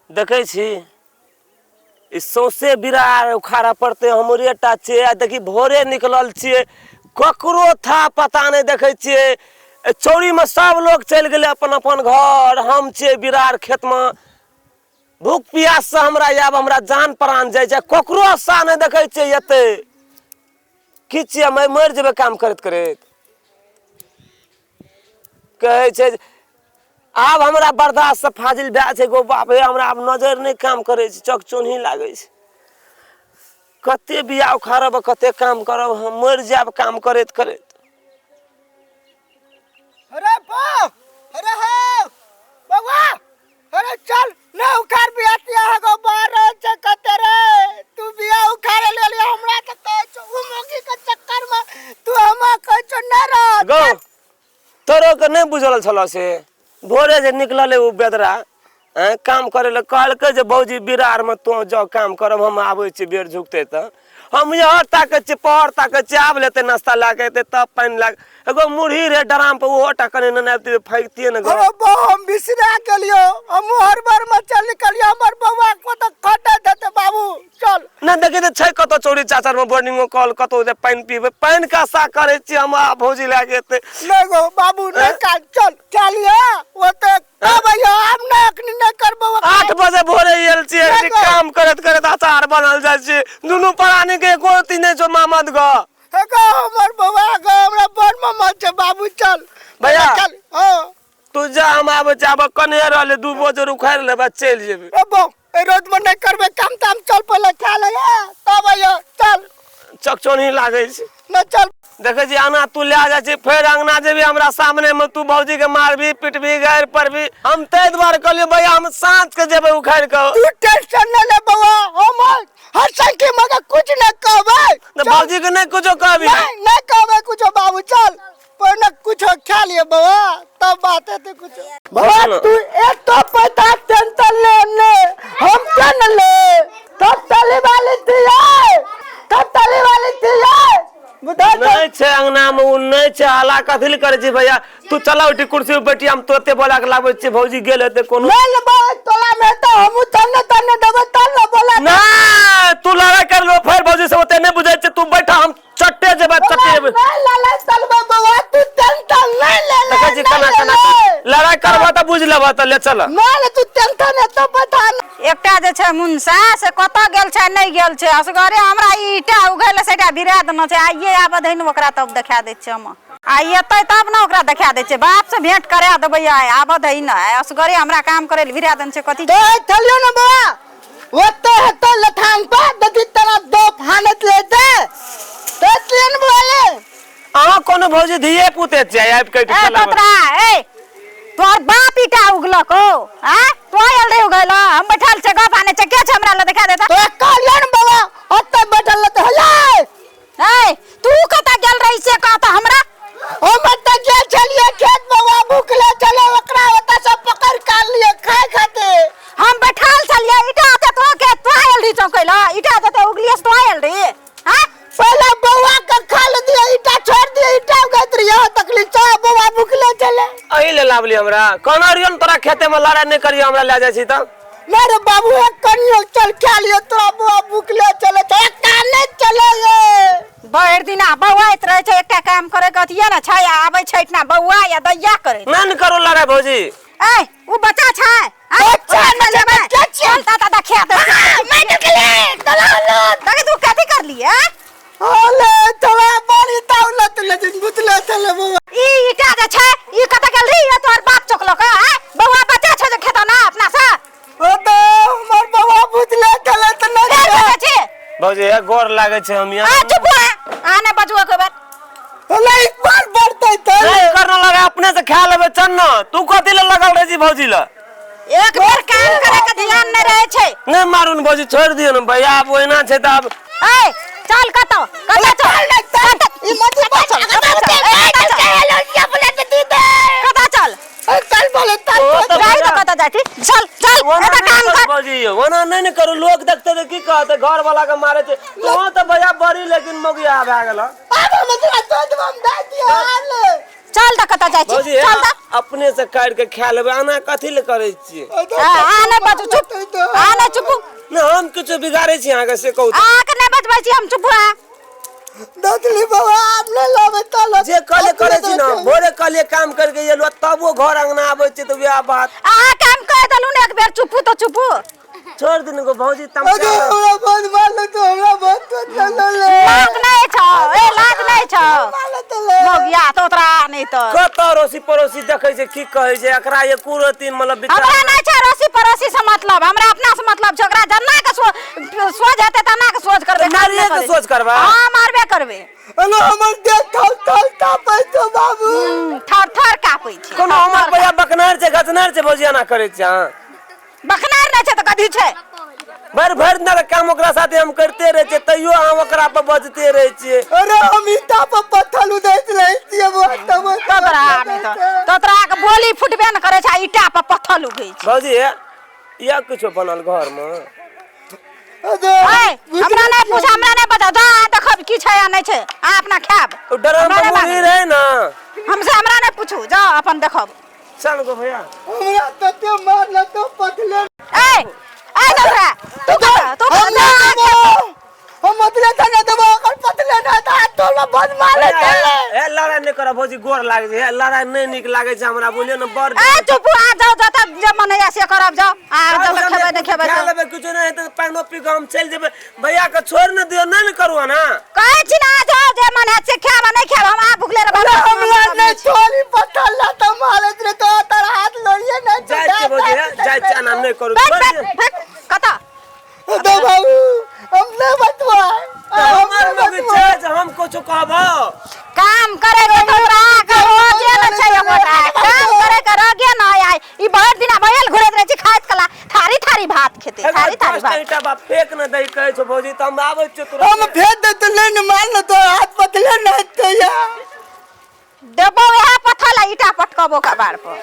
देखे छी सौसे बिरार उखाड़ा पड़ते हमरे टा छे देखी भोरे निकलल छे ककरो था पता नहीं देखे छे चौरी में सब लोग चल गए अपन अपन घर हम छे बिरार खेत में भूख प्यास से हमरा जान प्राण जाय छे ककरो सा नहीं देखे छे एते कि छे मैं मर जेबे काम करत करत कहे छे आब हमरा बर्दाश्त से फाजिल भए छे गो बाप रे हमरा अब नजर नहीं काम करे छे चकचोन्ही लागे छे कते बिया उखाड़ब कते काम करब हम मर जाब काम करत करत अरे बा अरे हो बाबा अरे चल ना उखाड़ बिया तिया गो बार छे कते रे तू बिया उखाड़ ले ले हमरा के कह छ उ मोगी के चक्कर में तू हमा कह छ ना रह गो तोरो के नहीं बुझल छलो से भोरे जे निकलले उ बेदरा काम करे ले कहल के जे भौजी बिरार में तो जाओ काम करब हम आबै छी बेर झुकते त हम यहाँ ताके छी पहर ताके छी आब लेते नाश्ता लाके एते तब पानी लाग एगो मुरही रे ड्राम पे ओहो टा कने न नापती फेंकतिए न गो अरे बा हम बिसरा गेलियो हम हर बार में चल निकलियो हमर बउवा को तो खटा देते बाबू चल न देखे त छै कतो चोरी चाचर में बोर्डिंग कॉल कतो जे पानी पीबे पानी का सा करे छी हम आ भौजी लागे एते ले गो बाबू ने का चल चलिए ओते भैया हम ना अखनी न करबो 8 बजे भोरे एल छी काम करत करत अचार बनल जाय छी दुनु प्राणी के गोती नै जो मामद ग गो हमर बउवा गो हमरा बड़ मम्मा छे बाबू चल भैया चल हां तू जा हम आबे जाब कने रहले 2 बजे उखाड़ लेबा चल जेबे ए बो ए रोज में नहीं करबे काम ताम चल पहले खा ले तब भैया चल चकचोनी लागे छी न चल देखे जी आना तू ले जा छी फेर अंगना जेबी हमरा सामने में तू भौजी के मारबी पिटबी गायर परबी हम तै द्वार कहलियो भैया हम सांझ के जेबे उखाड़ के तू टेंशन न ले बउवा हम हर संख्या मगर कुछ न कहबे तो भौजी के नहीं कुछो कहबी नहीं कहबे कुछो बाबू चल पर न कुछो खा लिए बउवा तब बात है तो कुछ बउवा तू एक तो पता टेंशन ले हम क्या न ले तब तली वाली थी नहीं छे अंगना में उ नहीं छे हाला कथिल करे छी भैया तू चला उठी कुर्सी पे बैठी हम तोते बोला के लाबे छी भौजी गेल हेते कोनो ले बा तोला में तो हम तन्ने देबे तन न बोला ना तू लड़ाई कर लो फिर भौजी से होते नहीं बुझाई छे तू बैठा हम चट्टे जेबे चट्टे जेबे ले चलबे बउवा तू टेंशन नहीं ले देखा जी कना लड़ाई करबा त बुझ लेबा त ले चल नहीं तू टेंशन तो बता एकटा जे छै मुनसा से कत गेल छै नहीं गेल छै असगरे हमरा ईटा उगल सेटा भिरा देना छै आइए आब दहिन ओकरा तब देखा दे छै हम आइ एतै तब न ओकरा देखा दे छै बाप से भेंट करा देबै आब दहिन असगरे हमरा काम करे ले भिरा देन छै कथि दे चलियो न बा ओते हतो लठान पे ददी तना दो फानत लेते ते ट्रेन बोले आ कोनो भौजी धिए पुते छै आब के चला ए तोर बाप ईटा उगलको हां तो आयल रे उगल हम बैठल छै गप आने छै के छै हमरा ल देखा देता तो कल्याण बाबा ओते बैठल त हले ए तू कता गेल रही से कहता हमरा हम त गेल छलिए खेत बाबा भूखले चले ओकरा ओता से पकड़ कर लिए खाए खाते हम बैठल छलिए ईटा ते तो के तो आयल री चौकैला ईटा ते उगलियस तो आयल री हां पहले बउवा का खाल दिया ईटा छोड़ दिया ईटा गत रही हो तकली चा बउवा भूखले चले अही ले लावली हमरा कनरियन तोरा खेते में लड़ाई नहीं करियो हमरा ले जाय छी त मेरे बाबू एक कनियो चल खा लियो तो बउवा भूखले चले त एक काने चले ये भर दिना बउआइत रहे छै एकटा काम करे कथिया ना छै आबै छै ना बउआ या दैया करे नहीं करो लड़ाई भौजी ए उ बच्चा छै बच्चा न लेबे चल ता देखा दे मैं निकले चला लो तके तू कथि कर लिए ओले तवा बड़ी दौलत लेकिन बुतले चले बउवा ई ईटा जे छै ई कत गेल री तोर बाप चोकलो का बउआ बच्चा छै जे खेता ना अपना से ओ तो हमर बउवा बुतले चले त न छै भौजी गोर लागे छै हम आ यहाँ चुप आने बजुआ के बात ओले एक बार बढ़ते त नहीं करना लगा अपने से खा लेबे चन्न तू कथि ले लगल रही छी भौजी ल एक बार काम करे के ध्यान नहीं रहे छै नहीं मारून भौजी छोड़ दियो न भैया अब ओइना छै त अब ए चल कतो चल ई मत बच कता चल चल बोले जाई तो कता जाती चल चल एटा काम कर भौजी ओना नहीं करू लोग देखते त की कहते घर वाला के मारे छै तो त भैया बड़ी लेकिन मोगिया भए गेल अब हम तेरा दूध हम दे दिया ले चल चल त कत जाय छी भौजी चल त अपने से काट के खा लेबै आना कथी ले करे छियै आ नहीं बच चुप आ नहीं चुप ना हम कुछ बिगाड़े छी अहाँ के से कहू आ के नहीं बचबै छी हम चुप आ दतली बाबा आपने लावे तल जे कले करे छी ना भोरे कले काम करके एलो तबो घर अंगना आबै छी त वह बात आ काम कर दलु ने एक बेर चुप तो चुप छोड़ दिन को भौजी तम अरे हमरा बंद मार ले तो हमरा बंद तो चल ले लाज नहीं छ ए लाज नहीं छ मार ले तो ले मगिया तोतरा नहीं तो कत रोसी पड़ोसी देखे छै की कहे छै एकरा एको रती मतलब हमरा नहीं छ रोसी पड़ोसी से मतलब हमरा अपना से मतलब छ ओकरा जन्ना के सोच हेते तना के सोच करबे नारिये के सोच करबा हां मारबे करबे अरे हमर देख थल थल कापै तो बाबू थर थर कापै छै कोनो हमर भैया बकनार छै गचनार छै भौजिया ना करे छै हां बकनार नहीं छै त कथि छै भर भर दिन का काम ओकरा साथे हम करते रहे छियै तैयो हम ओकरा पर बजते रहे छियै अरे हम ईटा पर पत्थर उदैत रहे छियै वो तब तोतरा नहीं तो तोतरा के बोली फुटबे न करे छै ईटा पर पत्थर उगै छै भौजी या कुछो बनल घर में हमरा नहीं पूछ हमरा नहीं बता जा देखब की छै या नहीं छै आ अपना खाब डरम मुरी रहे ना हमसे हमरा नहीं पूछू जा अपन देखब चल गो भैया हमरा तते मार ल तो पथले ए तोतरा तू हम मतले तने देबो ओकर पथले ना त तो ल बंद मार ले ए लड़ाई नहीं करा भौजी गोर लागे छै लड़ाई नहीं निक लागे छै हमरा बोलियो न बड़ ए चुप आ जाओ जा जे मन है से करब जाओ आ जब खेबे नहीं खेबे खा लेबे कुछ नहीं त पानो पी के हम चल जेबे भैया के छोड़ न दियो नहीं करू ना कहै छी ना जाओ जे मन है से खाब नहीं खाब हम आ भुखले रह हमरा ने छोरी पत्थर ला त मारत रे तो तर हाथ लोइए ना जाय के भौजी जाय के ना नहीं करू कता दो बाबू हम नहीं बतवा हमर लोग छै जे हम कुछ कहबो काम करे के तोरा के रोजे न छै गोटा काम करे के रोगे न आय ई बहुत दिन भइल घुरत रहे छी खाइत कला थारी थारी भात खेते थारी थारी भात ईटा बा फेक न दई कहै छ भौजी त हम आबै छ तुरंत हम भेज दे तो नहीं मार ल तो हाथ पतले ना तो या देबो यह पथला ईटा पटकबो कबार पर